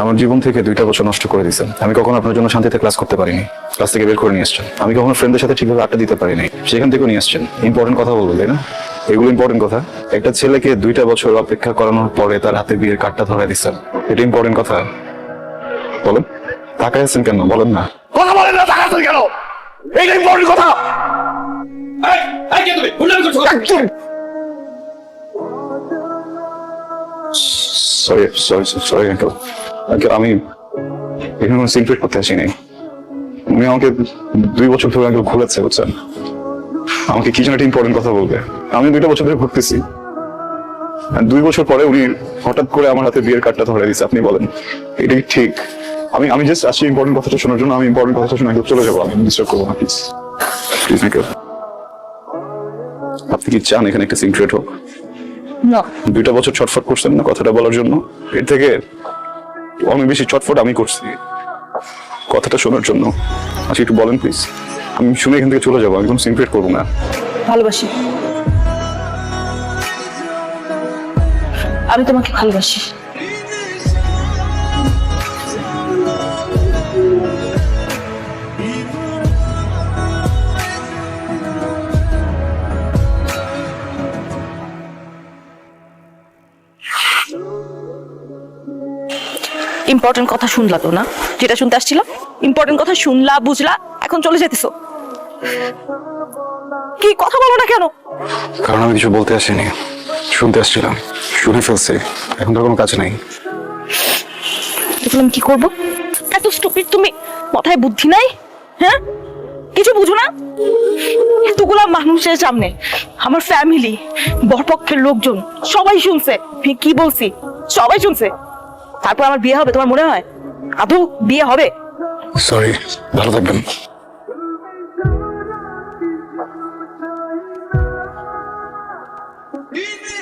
আমার জীবন থেকে 2টা বছর নষ্ট করে দিয়েছেন। আমি কখনো আপনার জন্য শান্তিতে ক্লাস করতে পারিনি, ক্লাস থেকে বের করে নিয়ে আসছেন। আমি কখনো ফ্রেন্ডদের সাথে ঠিকভাবে আড্ডা দিতে পারিনি, সেখান থেকেও নিয়ে আসছেন। ইম্পর্টেন্ট কথা বলবো, তাই না? এগুলো ইম্পর্টেন্ট কথা। একটা ছেলেকে 2টা বছর অপেক্ষা করানোর পরে তার হাতে বিয়ের কার্ডটা ধরাই দিচ্ছেন, এটা ইম্পর্টেন্ট কথা? বলেন, তাকায় আছেন কেন? বলেন না, কথা বলেন না, তাকায় আছেন কেন? এইটা ইম্পর্টেন্ট কথা। সরি সরি সরি আঙ্কেল, আমি এখানে কোনো সিক্রেট করতে আসিনি। উনি আমাকে 2 বছর ধরে আঙ্কেল ঘুরেছে, বুঝছেন? আমাকে কি যেন একটা ইম্পর্টেন্ট কথা বলবে। আমি 2টা বছর ধরে ঘুরতেছি, 2 বছর পরে উনি হঠাৎ করে আমার হাতে বিয়ের কার্ডটা ধরে দিচ্ছে। আপনি বলেন, এটা কি ঠিক? আমি জাস্ট আসছি ইম্পর্টেন্ট কথাটা শোনার জন্য। আমি ইম্পর্টেন্ট কথাটা শুনে আঙ্কেল চলে যাবো। আমি ডিস্টার্ব করবো না, প্লিজ প্লিজ আঙ্কেল। আপনি কি চান এখানে একটা সিক্রেট হোক? না। 2টা বছর ছটফট করছেন না কথাটা বলার জন্য? এর থেকে অনেক বেশি ছটফট আমি করছি কথাটা শোনার জন্য। আচ্ছা একটু বলেন প্লিজ, আমি শুনে এখান থেকে চলে যাবো। আমি কোনো সিক্রেট করবো না। ভালোবাসি, আমি তোমাকে ভালোবাসি। ইম্পর্টেন্ট কথা শুনলা তো না? যেটা শুনতে আসছিল, ইম্পর্টেন্ট কথা শুনলা, বুঝলা, এখন চলে যেতেছো। কি কথা বলো না কেন? কারণ আমি কিছু বলতে আসিনি, শুনতে আসছিলাম। শুনে ফেলছি, এখন তো কোনো কাজ নাই। এখন আমি কি করবো? এত স্টুপিড তুমি, মাথায় বুদ্ধি নাই? হ্যাঁ, কিছু বুঝো না? এতগুলা মানুষের সামনে, আমার ফ্যামিলি, বরপক্ষের লোকজন সবাই শুনছে আমি কি বলছি, সবাই শুনছে। তারপর আমার বিয়ে হবে তোমার মনে হয়? আদৌ বিয়ে হবে? সরি, ভালো থাকবেন। Give me